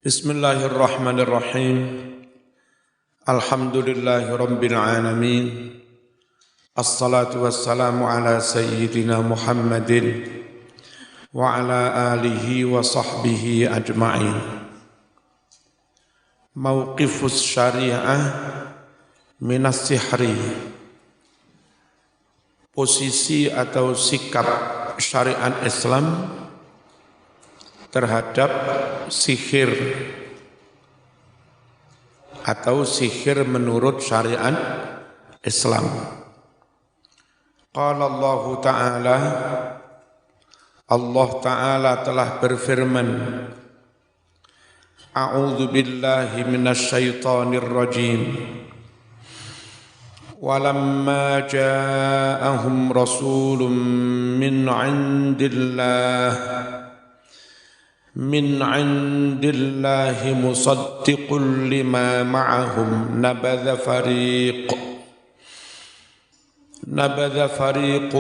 Bismillahirrahmanirrahim. Alhamdulillahi rabbil alamin. Assalatu wassalamu ala sayyidina Muhammadin wa ala alihi wa sahbihi ajma'in. Mauqifus syariah minas sihri. Posisi atau sikap syariat Islam terhadap sihir atau sihir menurut syariat Islam. Qala Allah Ta'ala, Allah Ta'ala telah berfirman, A'udzu billahi minasy syaithanir rajim. Walamma ja'ahum rasulun min 'indillah من عند الله مصدق لما معهم نبذ فريق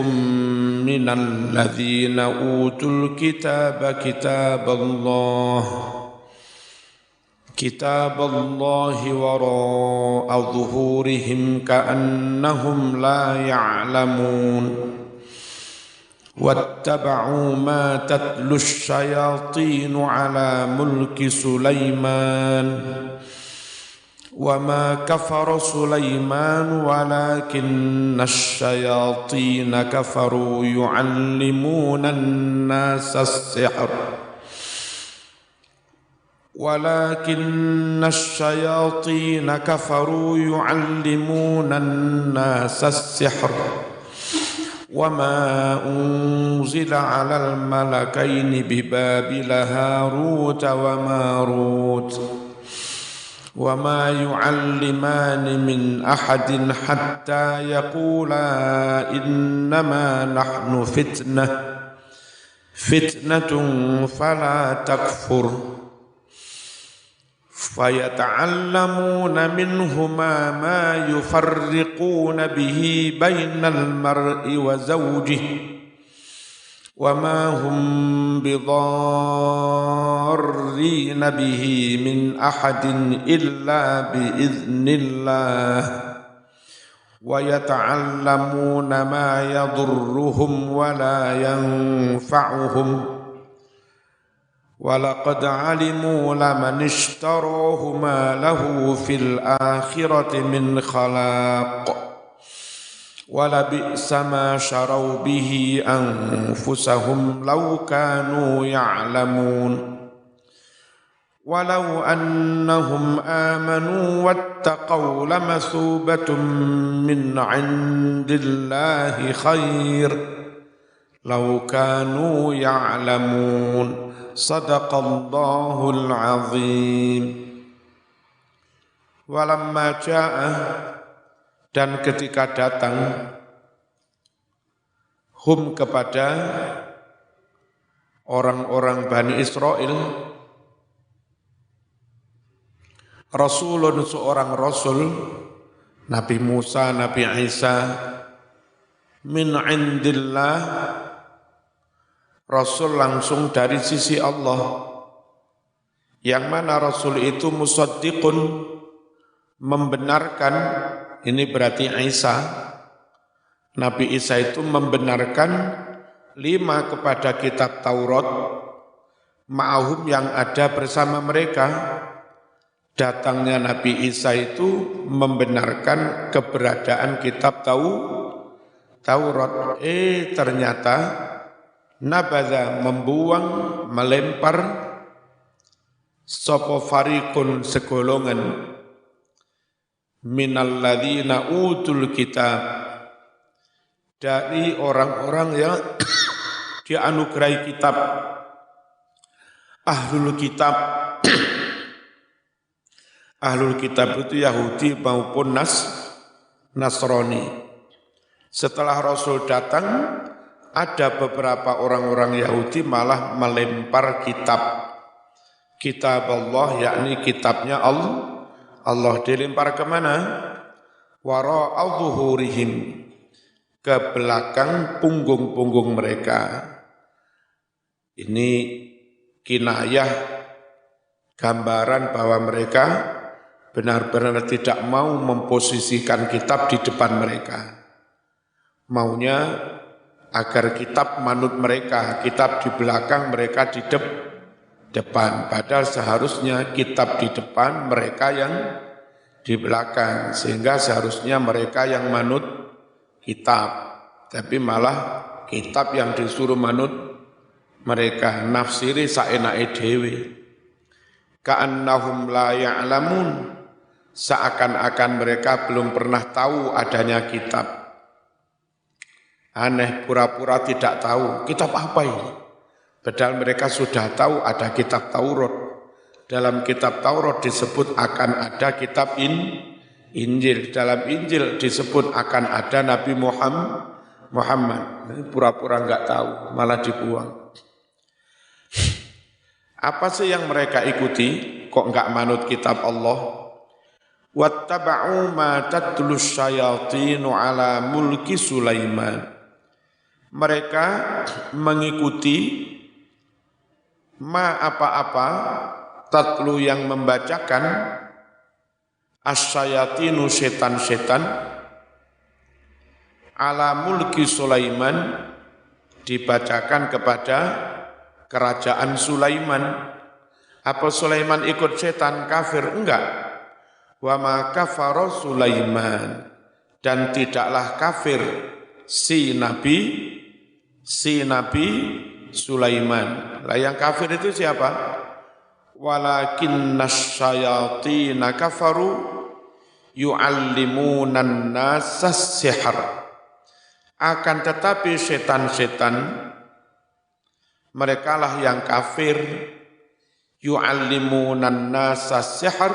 من الذين أوتوا الكتاب كتاب الله وراء ظهورهم كأنهم لا يعلمون واتبعوا ما تتلو الشياطين على ملك سليمان وما كفر سليمان ولكن الشياطين كفروا يعلمون الناس السحر وما أنزل على الملكين ببابل هاروت وماروت وما يعلمان من أحد حتى يقولا إنما نحن فتنة فلا تكفر فيتعلمون منهما ما يفرقون به بين المرء وزوجه وما هم بضارين به من أحد إلا بإذن الله ويتعلمون ما يضرهم ولا ينفعهم وَلَقَدْ عَلِمُوا لَمَنِ اشْتَرَاهُ مَا لَهُ فِي الْآخِرَةِ مِنْ خَلَاقٍ وَلَبِئْسَ مَا شَرَوْا بِهِ أَنفُسَهُمْ لَوْ كَانُوا يَعْلَمُونَ وَلَوْ أَنَّهُمْ آمَنُوا وَاتَّقَوْا لَمَثُوبَةٌ مِّنْ عِندِ اللَّهِ خَيْرٌ لَوْ كَانُوا يَعْلَمُونَ Sadaqallahul azim. Walamma ja'ah, dan ketika datang hum kepada orang-orang Bani Israel Rasulun, seorang Rasul, Nabi Musa, Nabi Isa, min indillah, Rasul langsung dari sisi Allah, yang mana Rasul itu musaddiqun, membenarkan, ini berarti Isa, Nabi Isa itu membenarkan 5 kepada kitab Taurat, ma'ahum yang ada bersama mereka. Datangnya Nabi Isa itu membenarkan keberadaan kitab Taurat. Ternyata nabadha, membuang, melempar, sapa fariqun, segolongan, minalladzina utul kitab, dari orang-orang yang dianugerahi kitab, ahlul kitab. Ahlul kitab itu Yahudi maupun Nasrani. Setelah Rasul datang, ada beberapa orang-orang Yahudi malah melempar kitab Allah, yakni kitabnya Allah dilempar kemana? Wara'a zuhurihim, ke belakang punggung-punggung mereka. Ini kinayah gambaran bahwa mereka benar-benar tidak mau memposisikan kitab di depan mereka. Maunya agar kitab manut mereka, kitab di belakang, mereka di depan. Padahal seharusnya kitab di depan, mereka yang di belakang. Sehingga seharusnya mereka yang manut kitab. Tapi malah kitab yang disuruh manut mereka. Nafsiri saenake dhewe. Ka'annahum la ya'lamun. Seakan-akan mereka belum pernah tahu adanya kitab. Aneh, pura-pura tidak tahu. Kitab apa ini? Padahal mereka sudah tahu ada kitab Taurat. Dalam kitab Taurat disebut akan ada kitab Injil. Dalam Injil disebut akan ada Nabi Muhammad. Pura-pura enggak tahu, malah dibuang. Apa sih yang mereka ikuti? Kok enggak manut kitab Allah? Wattaba'u ma tatlus syayatinu ala mulki Sulaiman. Mereka mengikuti apa-apa tatlu yang membacakan asyayatinu setan-setan ala mulki Sulaiman dibacakan kepada kerajaan Sulaiman. Apa Sulaiman ikut setan kafir? Enggak. Wa ma kafara Sulaiman, dan tidaklah kafir si Nabi Sulaiman. Lah yang kafir itu siapa? Walakinnas syayatina kafaru yu'allimunan nasas sihr. Akan tetapi setan-setan merekalah yang kafir, yu'allimunan nasas sihr,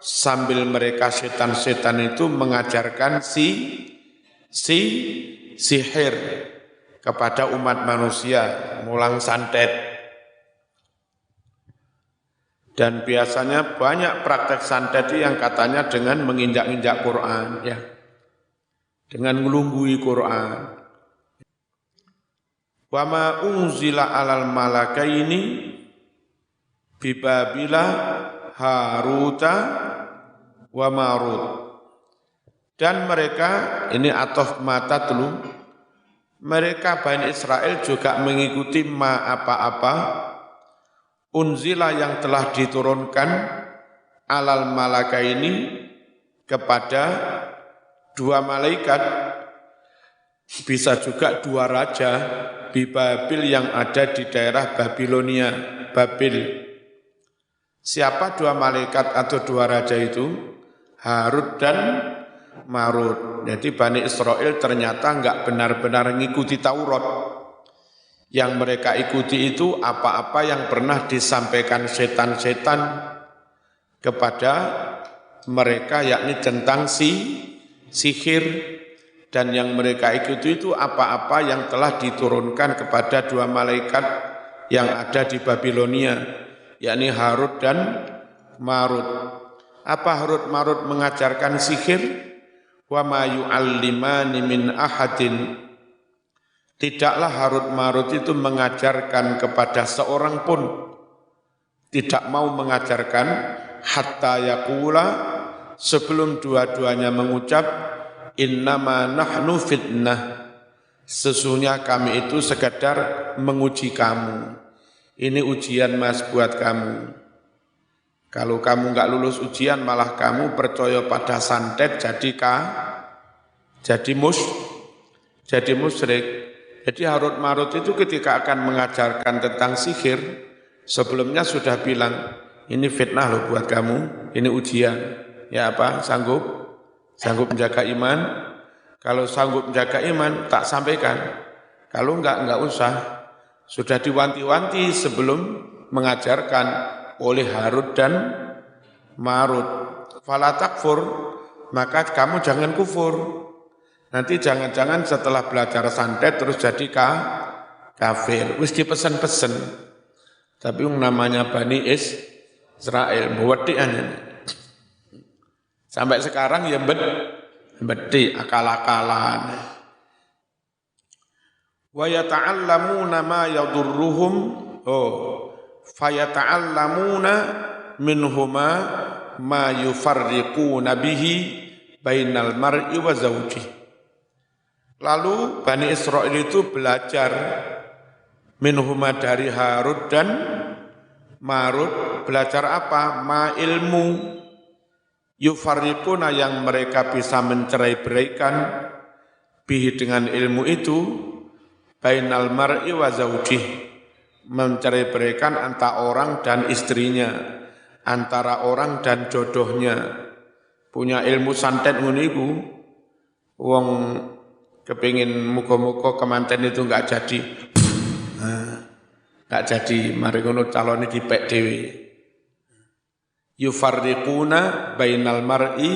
sambil mereka setan-setan itu mengajarkan sihir kepada umat manusia, mulang santet. Dan biasanya banyak praktek santet yang katanya dengan menginjak-injak Quran, ya, dengan ngelunggui Quran. Wa ma unzila alal malakaini bibabila Haruta wa Marut. Dan mereka, ini atof mata dulu, mereka Bani Israel juga mengikuti apa-apa unzila yang telah diturunkan alal malaka ini kepada dua malaikat, bisa juga dua raja Bibabil yang ada di daerah Babilonia, Babil. Siapa dua malaikat atau dua raja itu? Harut dan Marut. Jadi Bani Israel ternyata enggak benar-benar mengikuti Taurat. Yang mereka ikuti itu apa-apa yang pernah disampaikan setan-setan kepada mereka, yakni tentang sihir. Dan yang mereka ikuti itu apa-apa yang telah diturunkan kepada dua malaikat yang ada di Babilonia, yakni Harut dan Marut. Apa Harut Marut mengajarkan sihir? Wa ma yu'allimani min ahadin. Tidaklah Harut Marut itu mengajarkan kepada seorang pun, tidak mau mengajarkan hatta yaqula, sebelum dua-duanya mengucap innama nahnu fitnah, sesungguhnya kami itu sekadar menguji kamu. Ini ujian Mas buat kamu. Kalau kamu enggak lulus ujian, malah kamu percaya pada santet, jadi musyrik. Jadi Harut Marut itu ketika akan mengajarkan tentang sihir, sebelumnya sudah bilang, ini fitnah loh buat kamu, ini ujian. Ya apa, sanggup menjaga iman? Kalau sanggup menjaga iman, tak sampaikan. Kalau enggak usah. Sudah diwanti-wanti sebelum mengajarkan oleh Harut dan Marut. Fala takfur, maka kamu jangan kufur. Nanti jangan-jangan setelah belajar santet terus jadi kafir. Wis dipesen-pesen. Tapi yang namanya Bani Israel, bewedikan ini. Sampai sekarang ya bedi akal-akalan. Wa yata'allamuna ma yadurruhum, fayata'allamuna minhuma ma yufarriquna bihi bainal mar'i wa zawji. Lalu Bani Israil itu belajar minhuma dari Harut dan Marut, belajar apa? Ma ilmu yufarriquna yang mereka bisa mencerai-beraikan bihi dengan ilmu itu bainal mar'i wa zawjih, mencerai-beraikan antara orang dan istrinya, antara orang dan jodohnya. Punya ilmu santet ngono iku wong kepingin muga-muga kemanten itu enggak jadi. Enggak jadi, mari ngono calone dipek dhewe. Yufarriquna bainal mar'i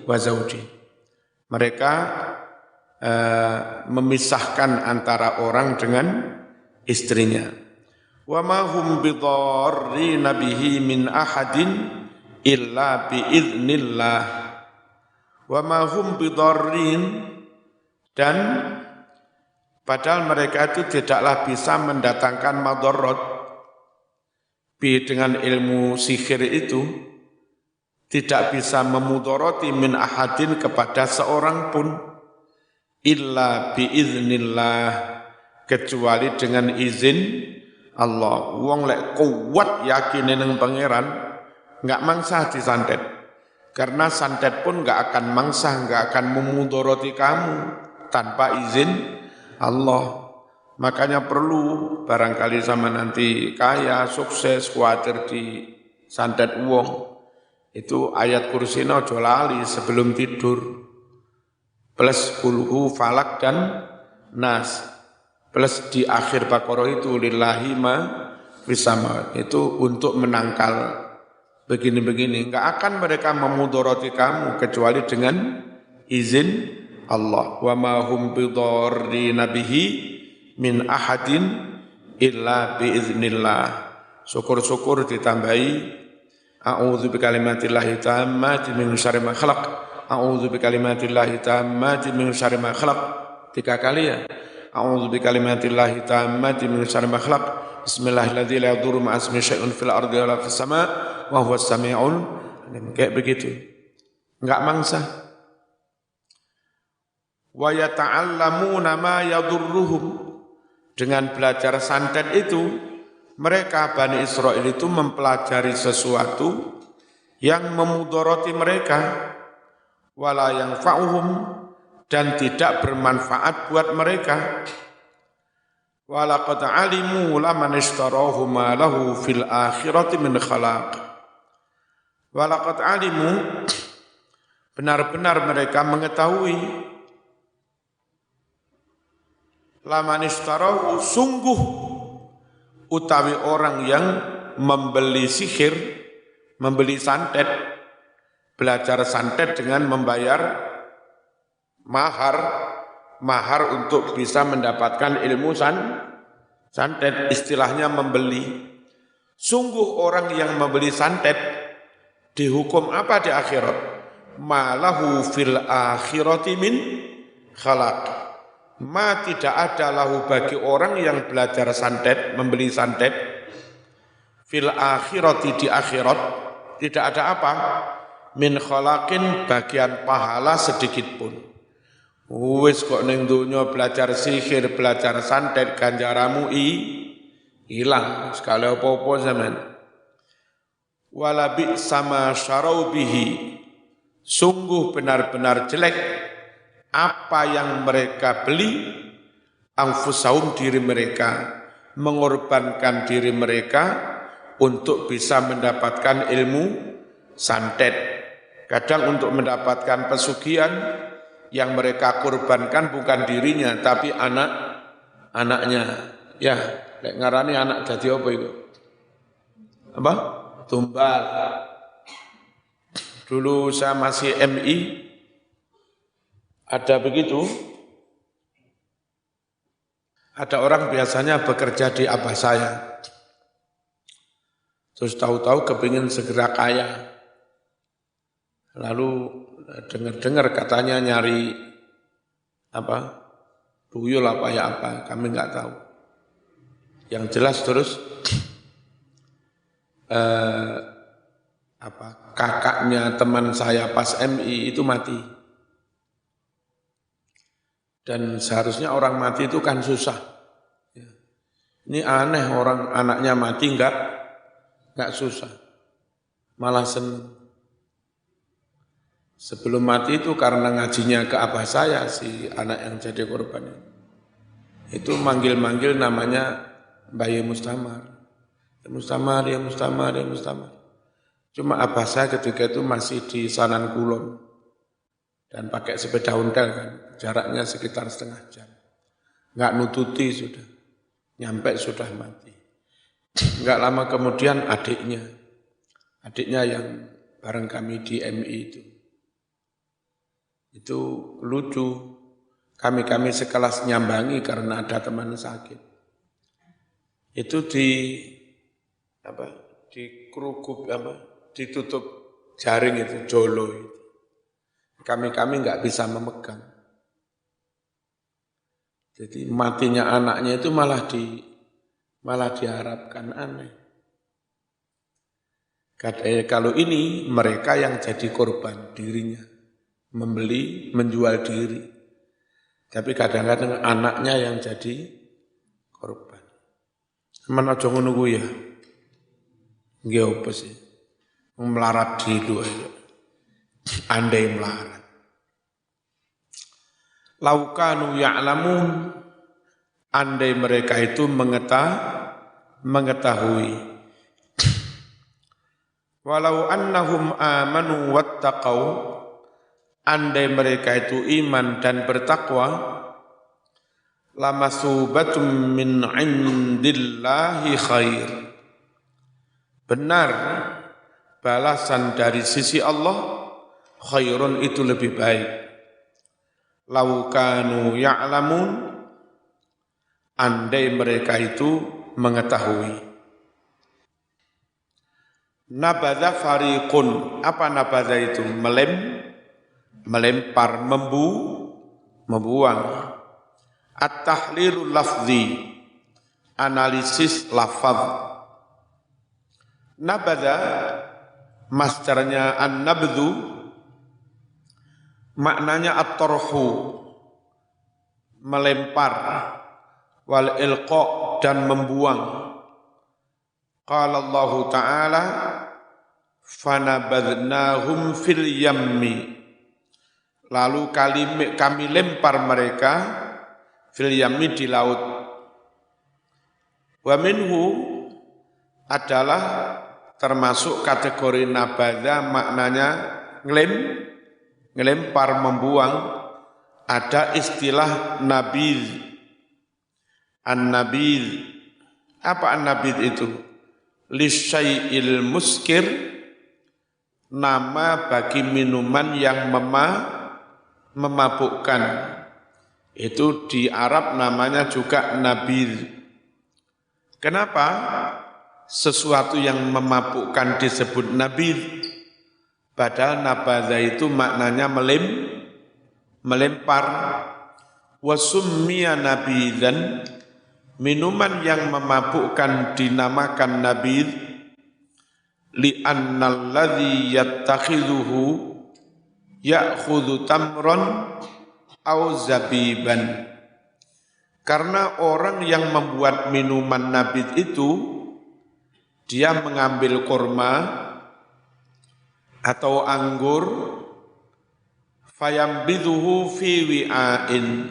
wa zawji. Mereka memisahkan antara orang dengan istrinya. Wa ma hum bidarrina bihi min ahadin illa biiznillah. Wa ma hum bidarrin, dan padahal mereka itu tidaklah bisa mendatangkan madharat bi dengan ilmu sihir itu, tidak bisa memudharati min ahadin kepada seorang pun illa biiznillah, kecuali dengan izin Allah. Wong lek kuat yakine nang pangeran enggak mangsah disantet. Karena santet pun enggak akan mangsah, enggak akan memudharati kamu tanpa izin Allah. Makanya perlu barangkali sama nanti kaya, sukses, khawatir di santet wong. Itu ayat kursina aja lali sebelum tidur. Plus kulhu falak dan nas. Plus di akhir Baqarah itu lillahi ma fisama. Itu untuk menangkal begini-begini. Enggak akan mereka memudharati kamu kecuali dengan izin Allah. Wa ma hum bidarrina bihi min ahadin illa biiznillah. Syukur-syukur ditambahi a'udzu bikalimatillahi tammati min syarri ma khalaq. A'udzu bikalimatillahi tammati min syarri ma khalaq. 3 kali ya. A'udzu bikalimatillahi tammati min syarri ma khalaq. Bismillahirrahmanirrahim. La yadurru ma'a ismihi syai'un fil ardi wa la fis sama' wa huwas sami'ul alim. Kayak begitu. Enggak mangsa. Wa yata'allamuna ma yadurruhum. Dengan belajar santet itu, mereka Bani Israil itu mempelajari sesuatu yang memudharati mereka, wala yanfa'uhum, dan tidak bermanfaat buat mereka. Walaqad alimu laman ishtarahu ma lahu fil akhirati min khalaq. Walaqad alimu, benar-benar mereka mengetahui, laman ishtarahu, sungguh utawi orang yang membeli sihir, membeli santet, belajar santet dengan membayar mahar untuk bisa mendapatkan ilmu santet, istilahnya membeli. Sungguh orang yang membeli santet dihukum apa di akhirat? Malahu fil akhirati min khalaq. Ma tidak ada lahu bagi orang yang belajar santet, membeli santet, fil akhirati di akhirat, tidak ada apa? Min khalaqin, bagian pahala sedikit pun. Wis kok ning donya belajar sihir, belajar santet, ganjaramu hilang sekali apa-apa zaman. Wala bi sama syarau bihi, sungguh benar-benar jelek apa yang mereka beli, anfusahum, diri mereka, mengorbankan diri mereka untuk bisa mendapatkan ilmu santet. Kadang untuk mendapatkan pesugihan, yang mereka korbankan bukan dirinya tapi anak-anaknya. Ya, lek ngarani anak jadi apa itu? Apa? Tumbal. Dulu saya masih MI, ada begitu. Ada orang biasanya bekerja di abah saya. Terus tahu-tahu kepingin segera kaya. Lalu dengar-dengar katanya nyari apa, tuyul apa ya apa, kami nggak tahu. Yang jelas terus kakaknya teman saya pas MI itu mati. Dan seharusnya orang mati itu kan susah. Ini aneh, orang anaknya mati enggak susah. Malah senang. Sebelum mati itu karena ngajinya ke abah saya, si anak yang jadi korban itu manggil-manggil namanya Bayi Mustamar. Ya Mustamar, ya Mustamar, ya Mustamar. Cuma abah saya ketika itu masih di Sanan Kulon dan pakai sepeda ontel kan, jaraknya sekitar setengah jam. Enggak nututi sudah, nyampe sudah mati. Enggak lama kemudian adiknya yang bareng kami di MI itu lucu. Kami sekelas nyambangi karena ada teman sakit. Itu dikerukup ditutup jaring itu, jolo itu. Kami nggak bisa memegang. Jadi matinya anaknya itu malah diharapkan, aneh. Kalau ini mereka yang jadi korban dirinya, menjual diri. Tapi kadang-kadang anaknya yang jadi korban. Mana aja ngono kuwi ya. Nggih apa sih? Melarat dulu aja. Andai melarat. Laukanu ya'lamun, andai mereka itu mengetahui. Walau annahum amanu wattaqau, andai mereka itu iman dan bertakwa, lamasubatum min indillahi khair. Benar, balasan dari sisi Allah, khairun itu lebih baik. Lau kanu ya'lamun, andai mereka itu mengetahui. Nabadha fariqun, apa nabadha itu? Melempar, membuang. At-tahlilul lafzi, analisis lafaz. Nabadha, masdarnya an-nabdhu, maknanya at-tarhu, melempar, wal ilqa, dan membuang. Qala Allah Ta'ala, fanabadnahum fil yammi, lalu kami lempar mereka fil yammi, di laut. Wa minhu, adalah termasuk kategori nabadha, maknanya ngelempar, membuang. Ada istilah nabidh. An-nabidh, apa an-nabidh itu? Lisyai'il muskir, nama bagi minuman yang memabukkan. Itu di Arab namanya juga nabidh. Kenapa sesuatu yang memabukkan disebut nabidh? Padahal nabadha itu maknanya melempar. Wasummiya nabidhan, minuman yang memabukkan dinamakan nabidh, li'annal ladzi yattakhidhuhu ya'khudhu tamron aw zabiban. Karena orang yang membuat minuman nabidh itu, dia mengambil kurma atau anggur, fayambidhuhu fi wi'ain,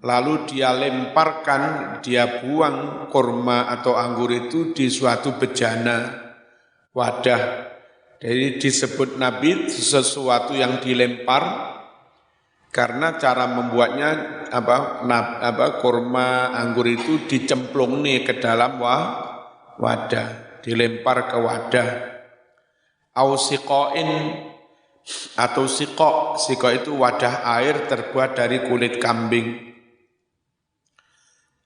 lalu dia lemparkan, dia buang kurma atau anggur itu di suatu bejana, wadah. Jadi disebut nabidh, sesuatu yang dilempar, karena cara membuatnya kurma anggur itu dicemplung nih ke dalam wadah, dilempar ke wadah. Au siqain, atau siqa itu wadah air terbuat dari kulit kambing.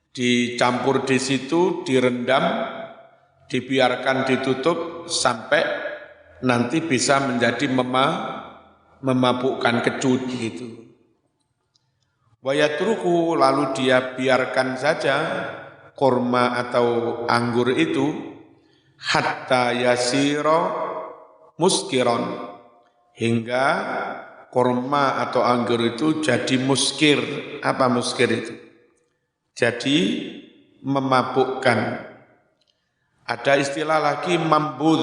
Dicampur di situ, direndam, dibiarkan ditutup sampai nanti bisa menjadi memabukkan kecut gitu. Wayatruku, lalu dia biarkan saja kurma atau anggur itu, hatta yasiro muskiron, hingga kurma atau anggur itu jadi muskir. Apa muskir itu? Jadi memabukkan. Ada istilah lagi mambud.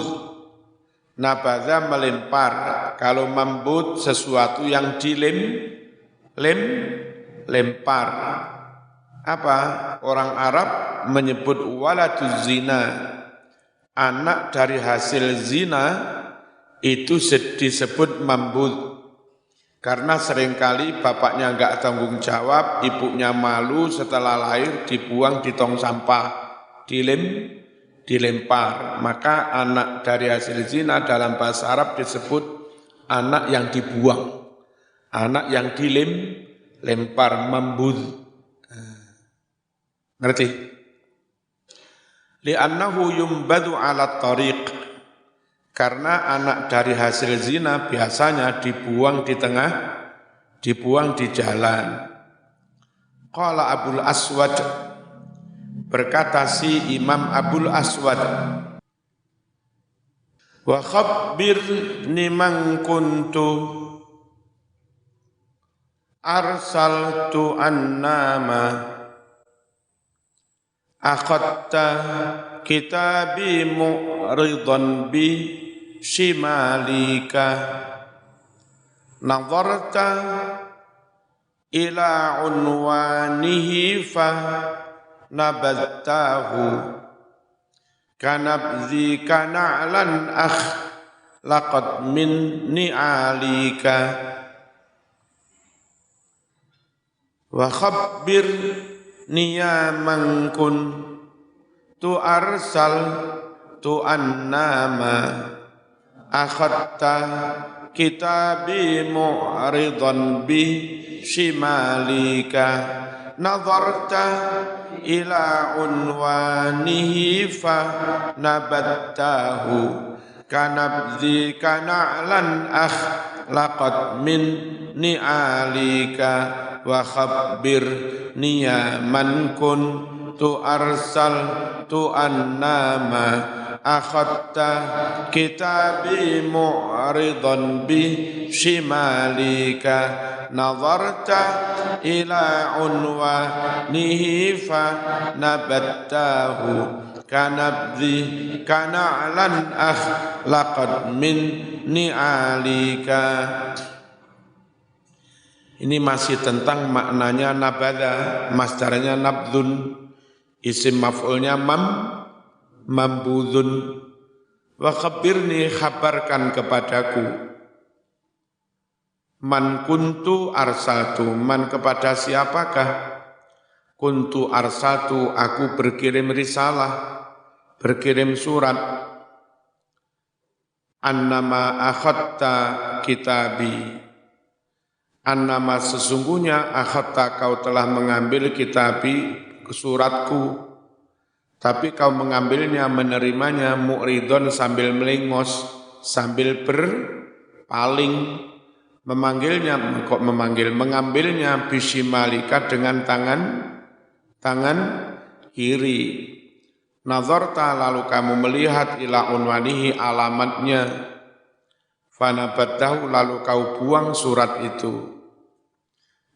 Nabadha melempar. Kalau mambud sesuatu yang lempar. Apa? Orang Arab menyebut waladuz zina. Anak dari hasil zina itu disebut mambud. Karena seringkali bapaknya enggak tanggung jawab, ibunya malu, setelah lahir dibuang di tong sampah, dilempar. Maka anak dari hasil zina dalam bahasa Arab disebut anak yang dibuang, anak yang dilempar, mambud. Ngerti? Li'annahu yumbadu ala tariq. Karena anak dari hasil zina biasanya dibuang di jalan. Qala Abul Aswad, berkata si Imam Abul Aswad, wa khabbirni man kuntu arsaltu annama akhadta kitabi mu'ridan bi shimalika nazarta ila unwanihi fa nabadtahu kanabzi kana'lan laqad min ni'alika wa khabbir niyaman kun tu arsal tu annama akhadta kitabi mu'ridan bi shimalika nazarta ila unwanihi fa nabattahu kanabzi kana'lan laqad min ni'alika wa khabbir niyaman kun tu arsal tu annama akhadta kitabi mu'ridan bi shimalika nazarta ila unwanihi fa nabattahu kanabzi kana'lan laqad min ni'alika. Ini masih tentang maknanya nabadha, masdarnya nabdun, isim maf'ulnya mambudun. Wa khabirni, khabarkan kepadaku. Man kuntu arsaltu, man kepada siapakah? Kuntu arsaltu, aku berkirim risalah, berkirim surat. Annama akhadta kitabi, annama sesungguhnya akhadta kau telah mengambil kitabi suratku, tapi kau mengambilnya, menerimanya mu'ridon sambil melengos, sambil berpaling, mengambilnya bishimalika dengan tangan kiri. Nazarta, lalu kamu melihat ila unwanihi, alamatnya, fanabattahu, lalu kau buang surat itu.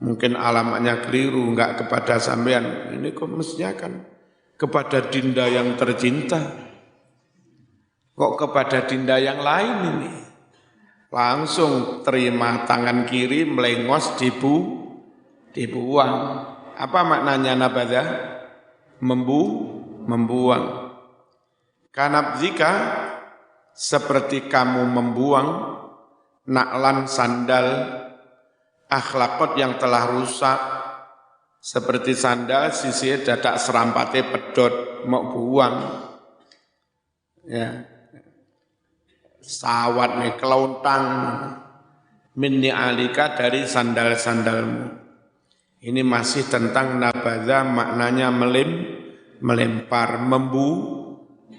Mungkin alamatnya keliru, enggak kepada sampean. Ini kok mestinya kan kepada Dinda yang tercinta. Kok kepada Dinda yang lain ini? Langsung terima tangan kiri, melengos, dibuang. Apa maknanya nabadha? Membuang. Kanabzika, seperti kamu membuang na'lan sandal, akhlakot yang telah rusak, seperti sandal sisi dadak serampate pedot, mau buang. Ya. Sawat nih, kelauntang, minni alika, dari sandal-sandalmu. Ini masih tentang nabadha, maknanya melempar,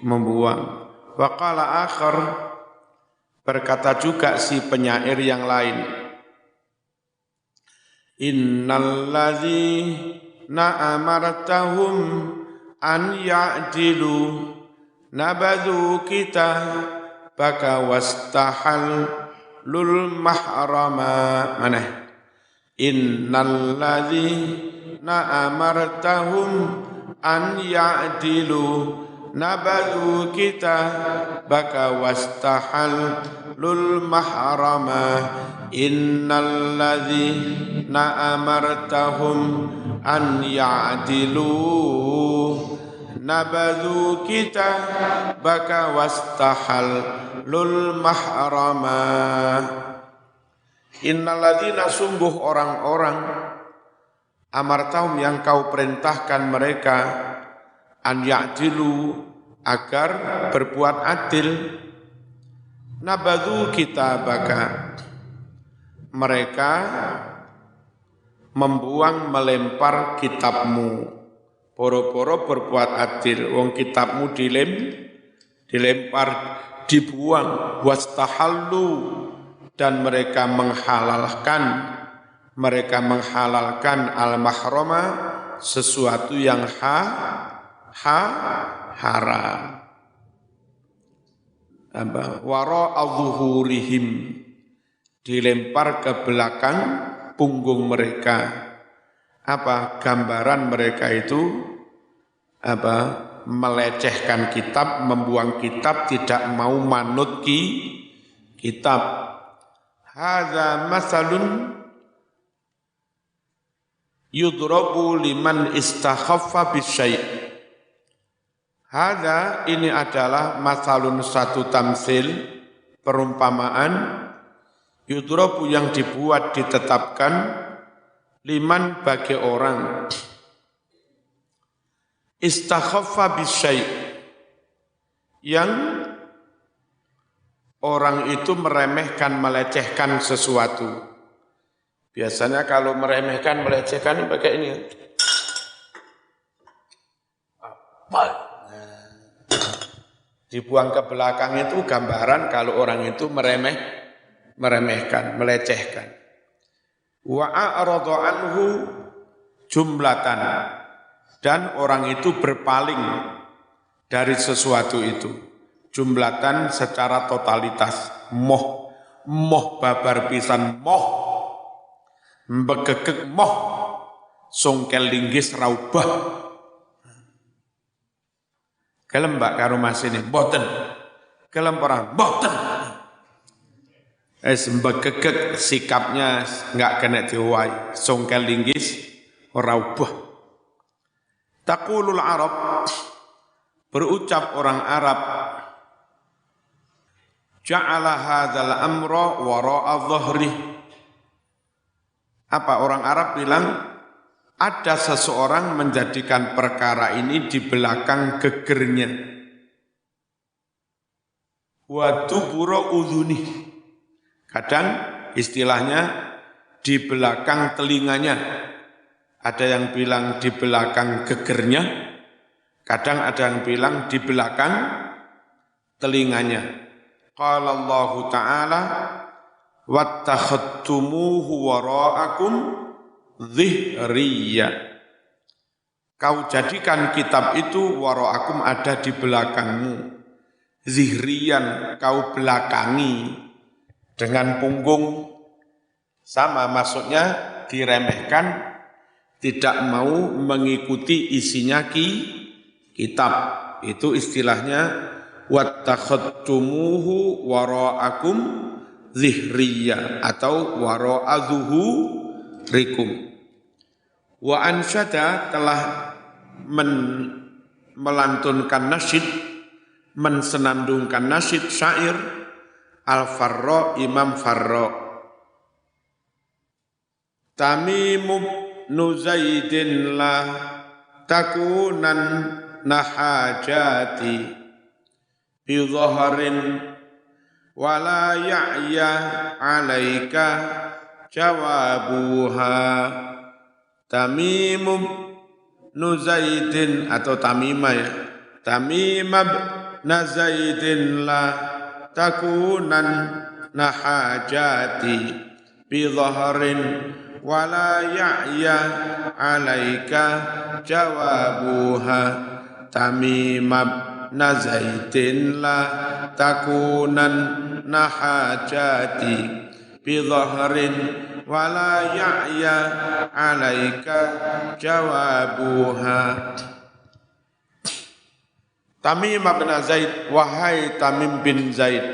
membuang. Wa qala akhar, berkata juga si penyair yang lain, innalladzina amartahum an ya'dilu nabadhu kita baka wastahal lul mahrama mana innal ladzina amartahum an ya'dilu nabadu kita baka wastahal lul mahrama innal ladzina amartahum an ya'dilu nabadu kita baka wastahal lul mahrama innal ladzina sungguh orang-orang amartahum yang kau perintahkan mereka an ya'dilu agar berbuat adil nabadu kitabaka mereka membuang melempar kitabmu poro-poro berbuat adil wong kitabmu dilempar dibuang wastahallu dan mereka menghalalkan al-mahrama sesuatu yang haram wara adzuhurihim dilempar ke belakang punggung mereka gambaran mereka itu melecehkan kitab membuang kitab tidak mau manut kitab hadza masalun yudrabu liman istakhaffa bisyai' hadza ini adalah masalun satu tamsil perumpamaan yudrabu yang dibuat ditetapkan liman bagi orang istakhaffa bisyai' yang orang itu meremehkan melecehkan sesuatu. Biasanya kalau meremehkan melecehkan pakai ini. Apa? Dibuang ke belakang itu gambaran kalau orang itu meremehkan, melecehkan. Wa a'radu anhu jumlatan dan orang itu berpaling dari sesuatu itu jumlatan secara totalitas moh babar pisan moh mbegegek moh songkel linggis raubah kelem mbak karo masine mboten kelem ora mboten mbegegek sikapnya enggak kena diwai songkel linggis ora ubah taqulul arab berucap orang Arab ja'ala hadzal amra wara'a dhahri apa orang Arab bilang ada seseorang menjadikan perkara ini di belakang gegernya wa dubura udhuni kadang istilahnya di belakang telinganya ada yang bilang di belakang gegernya kadang ada yang bilang di belakang telinganya qala Allah Ta'ala wattakhadtumuhu wara'akum dhihriya kau jadikan kitab itu wara'akum ada di belakangmu zihriyan kau belakangi dengan punggung sama maksudnya diremehkan tidak mau mengikuti isinya kitab itu istilahnya wattakhadtumuhu wara'akum zihriya atau wara'a zuhurikum wa ansyada telah melantunkan nasyid mensenandungkan nasyid syair Al-Farra Imam Farra Tamimub Nuzaidin la takunan nahajati bi dhaharin wala ya'ya alaika jawabuha Tamimub Nuzaidin atau Tamimah ya Tamimab Nazaidin la takunan nahajati bi dhaharin wala ya'ya alaika jawabuha tamimab nazaitin la takunanna hajati bi dhahrin wala ya'ya alaika jawabuha. Tamim bin Zaid, wahai Tamim bin Zaid,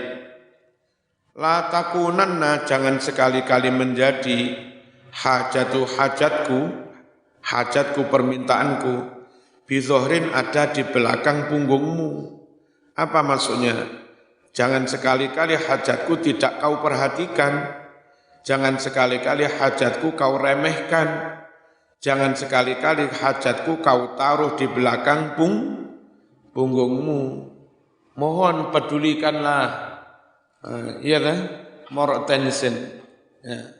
la takunanna, jangan sekali-kali menjadi hajatku permintaanku, bizohrin, ada di belakang punggungmu. Apa maksudnya? Jangan sekali-kali hajatku tidak kau perhatikan, jangan sekali-kali hajatku kau remehkan, jangan sekali-kali hajatku kau taruh di belakang punggungmu. Mohon pedulikanlah, iya kan? More attention. Ya.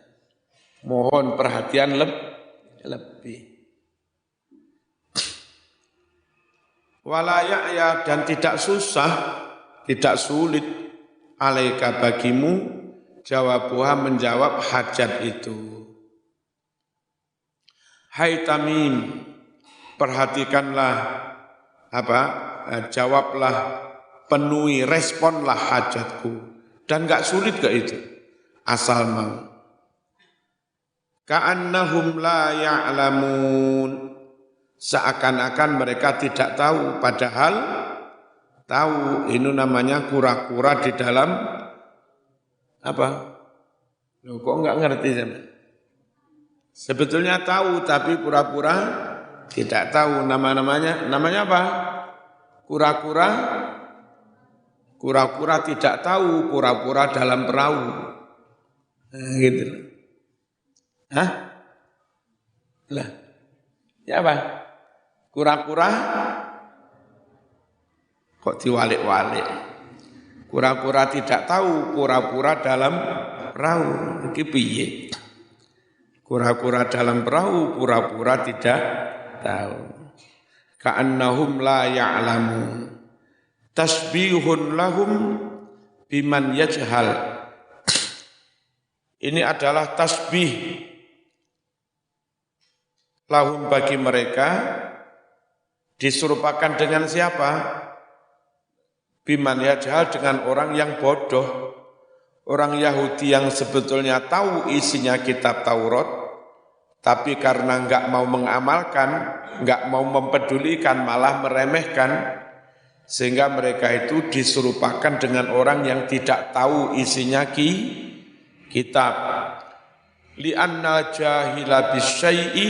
Mohon perhatian lebih. Walaya'ya, dan tidak susah, tidak sulit, alaika bagimu, jawabuha, menjawab hajat itu. Hai Tamim, perhatikanlah, jawablah, penuhi, responlah hajatku. Dan enggak sulit ke itu, asal mau. Ka'annahum la ya'lamun, seakan-akan mereka tidak tahu, padahal tahu. Ini namanya kura-kura di dalam apa? Loh, kok enggak ngerti sama? Sebetulnya tahu tapi pura-pura tidak tahu. Namanya apa? Kura-kura tidak tahu, pura-pura dalam perahu. Gitu. Hah? Lah. Ya apa? Kura-kura kok diwalik-walik. Kura-kura tidak tahu, pura-pura dalam perahu. Iki piye? Kura-kura dalam perahu, pura-pura tidak tahu. Ka'annahum la ya'lamun. Tasbihun lahum biman yajhal. Ini adalah tasbih lahum, bagi mereka, diserupakan dengan siapa? Biman yajhal, dengan orang yang bodoh. Orang Yahudi yang sebetulnya tahu isinya kitab Taurat, tapi karena enggak mau mengamalkan, enggak mau mempedulikan, malah meremehkan, sehingga mereka itu diserupakan dengan orang yang tidak tahu isinya kitab. Li'anna jahila bisyai'i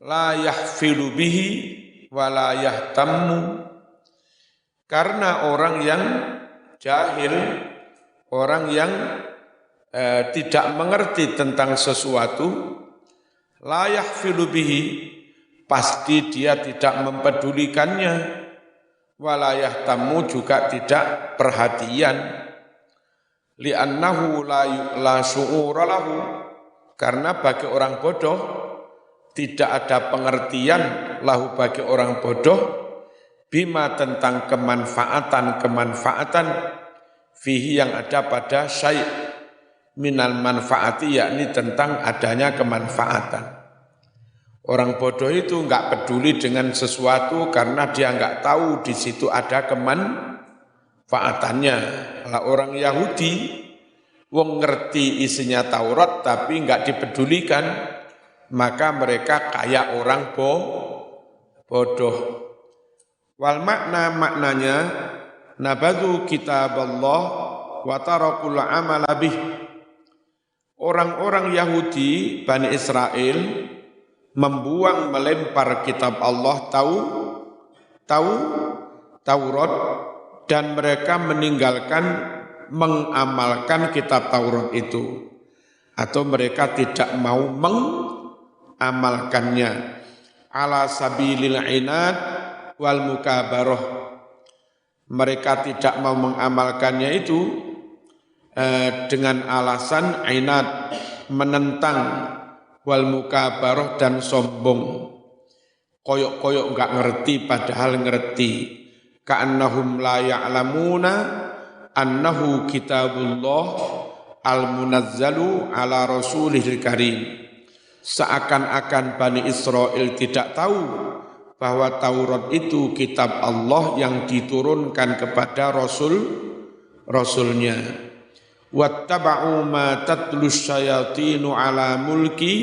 la yahfilu bihi wa la yahtammu. Karena orang yang jahil, orang yang tidak mengerti tentang sesuatu, la yahfilu bihi, pasti dia tidak mempedulikannya, wa la yahtammu, juga tidak perhatian. Li'annahu la syu'ura lahu, karena bagi orang bodoh tidak ada pengertian, lahu bagi orang bodoh, bima, tentang kemanfaatan fihi, yang ada pada syai' minal manfaati, yakni tentang adanya kemanfaatan. Orang bodoh itu enggak peduli dengan sesuatu karena dia enggak tahu di situ ada kemanfaatannya. Kalau orang Yahudi, wong ngerti isinya Taurat tapi enggak dipedulikan, maka mereka kayak orang bodoh. Wal maknanya nabadhu kitaballah wa tarakul amala bih. Orang-orang Yahudi, Bani Israel, membuang, melempar kitab Allah, Taurat, dan mereka meninggalkan mengamalkan kitab Taurat itu, atau mereka tidak mau mengamalkannya. Ala sabilil inad wal mukabaroh, mereka tidak mau mengamalkannya itu dengan alasan inad, menentang, wal mukabaroh, dan sombong, koyok-koyok enggak ngerti padahal ngerti. Ka'annahum la ya'lamuna annahu kitabullah al-munazzalu ala rasulihil karim. Seakan-akan Bani Israel tidak tahu bahwa Taurat itu kitab Allah yang diturunkan kepada Rasulnya. Wattaba'u ma tatlus syayatinu ala mulki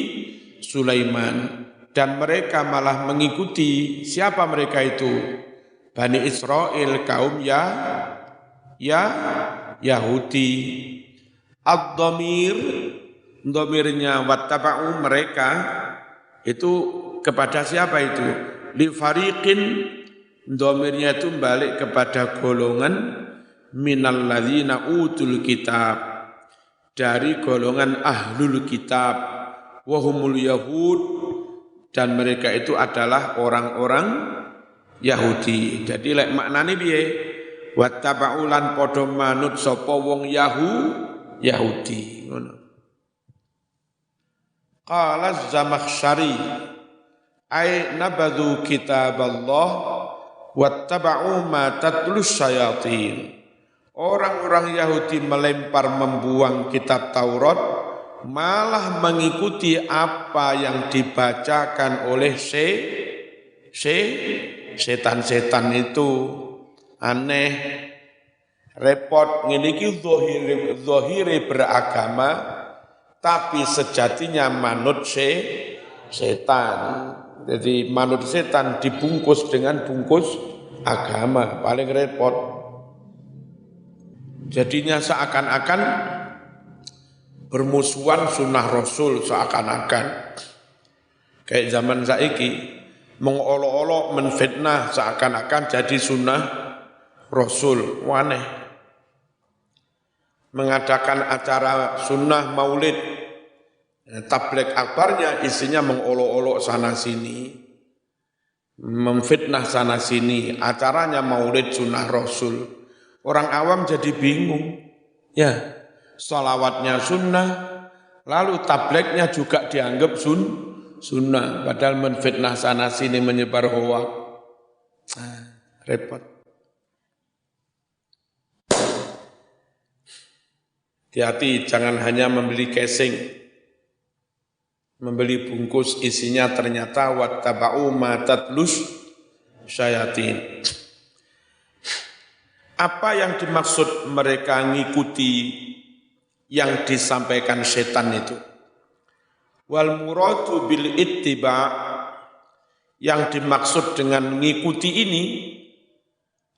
Sulaiman. Dan mereka malah mengikuti, siapa mereka itu? Bani Israel, kaum Yahudi. Ad-dhamir, dhamirnya wattaba'u mereka, itu kepada siapa itu? Li fariqin, dhamirnya itu balik kepada golongan minal ladzina utul kitab, dari golongan ahlul kitab, wahumul yahud, dan mereka itu adalah orang-orang Yahudi. Jadi lek maknane piye? Wattaba'u lan padha manut sapa wong Yahudi ngono. Qala Az-Zamakhsyari ay nabadhu kitaballah wattaba'u ma tatlus syayatin. Orang-orang Yahudi melempar membuang kitab Taurat, malah mengikuti apa yang dibacakan oleh setan-setan itu. Aneh, repot, ngene iki zahire beragama, tapi sejatinya manut setan. Jadi manut setan dibungkus dengan bungkus agama, paling repot. Jadinya seakan-akan bermusuhan sunnah Rasul, seakan-akan. Kayak zaman saiki, mengolok-olok, menfitnah, seakan-akan jadi sunnah Rasul. Aneh. Mengadakan acara sunnah maulid, tabligh akbarnya isinya mengolok-olok sana-sini, memfitnah sana-sini, acaranya maulid sunnah Rasul. Orang awam jadi bingung. Ya, sholawatnya sunnah, lalu tablignya juga dianggap sunnah, padahal menfitnah sana sini, menyebar hoak. Repot. Hati-hati, jangan hanya membeli casing, membeli bungkus isinya ternyata wattaba'u ma tatlus syayatin. Apa yang dimaksud mereka ngikuti yang disampaikan setan itu? Wal muradu bil ittiba, yang dimaksud dengan ngikuti ini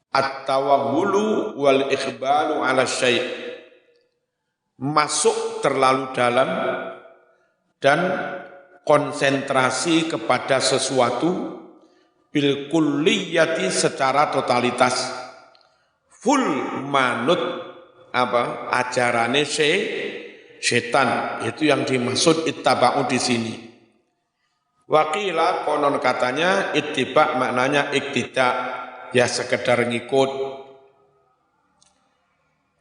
at-tawaghulu wal ikhbalu ala syai', masuk terlalu dalam dan konsentrasi kepada sesuatu bil kulliyati secara totalitas. Full manut ajarane setan, itu yang dimaksud ittaba'u di sini. Waqila konon katanya ittiba maknanya iktida, ya sekedar ngikut.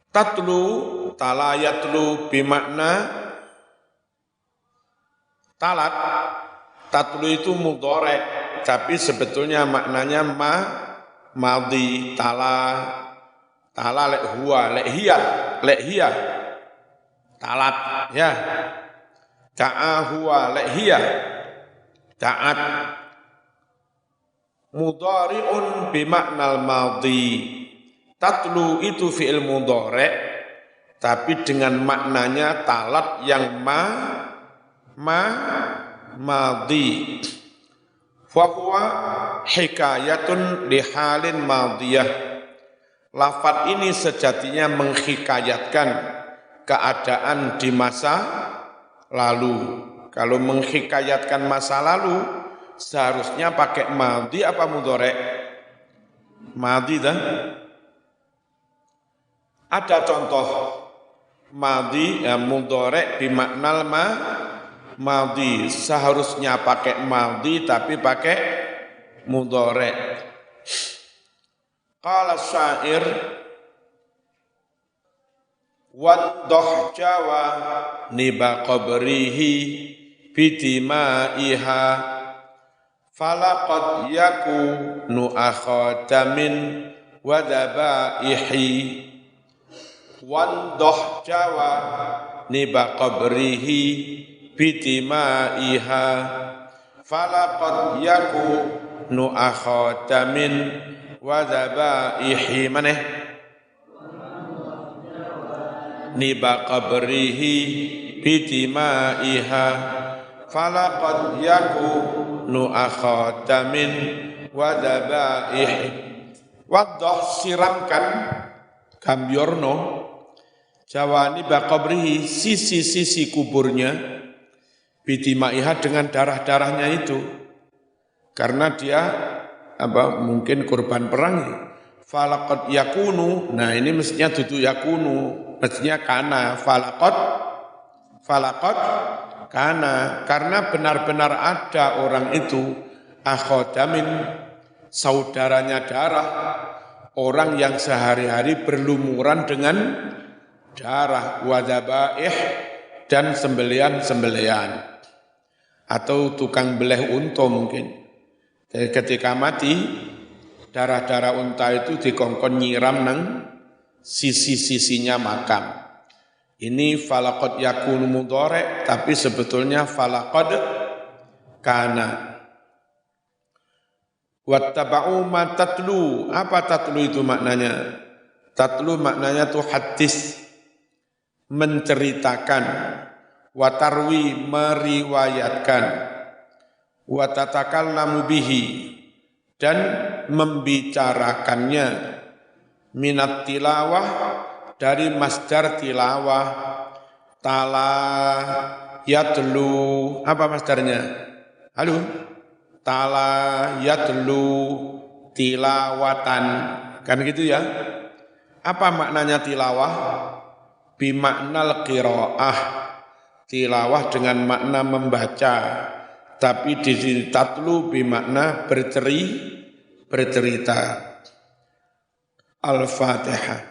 Tatlu talayatlu bimakna talat. Tatlu itu mudhari', tapi sebetulnya maknanya madhi. Tala lek huwa, lek hiya, talat, ya. Ta'a huwa, lek hiya, ta'at. Mudhari'un bimaknal madhi. Tatlu itu fi'il mudhari', tapi dengan maknanya talat yang madhi. Fahuwa hikayatun lihalin madhiyah. Lafaz ini sejatinya menghikayatkan keadaan di masa lalu. Kalau menghikayatkan masa lalu, seharusnya pakai madhi apa mudhari'? Madhi dah. Ada contoh madhi, mudhari' bimaknal madhi. Seharusnya pakai madhi tapi pakai mudhari'. Qala syair waddah jawa niba qabrihi bitimaiha falaqad yakunu akhatamin wadabaihi. Waddah jawa niba qabrihi bitimaiha falaqad yakunu nu'a khatamin wa dzabaihi maneh niba qabrihi bitimaiha falaqad yakunu akhatamin wa dzabaihi waddah siramkan gamyorno jawani baqabrihi sisi-sisi kuburnya bitimaiha dengan darah-darahnya itu karena dia mungkin korban perang falaqad yakunu nah ini mestinya dudu yakunu mestinya kana falaqad kana karena benar-benar ada orang itu akhadamin saudaranya darah orang yang sehari-hari berlumuran dengan darah wadzabaih dan sembelian-sembelian atau tukang beleh unta mungkin. Jadi ketika mati darah-darah unta itu dikongkon nyiram nang sisi-sisinya makam. Ini falaqad yakunu mudhari' tapi sebetulnya falaqad kana. Wattaba'u ma tatlu. Apa tatlu itu maknanya? Tatlu maknanya tuh hadis menceritakan, watarwi meriwayatkan, watatakallamu bihi dan membicarakannya minat tilawah dari masdar tilawah tala yatlu apa masdarnya? Halo? Tala yatlu tilawatan kan gitu ya? Apa maknanya tilawah? Bimaknal qiraah tilawah dengan makna membaca tapi di sini tatlu bimakna bercerita. Al-Fatihah.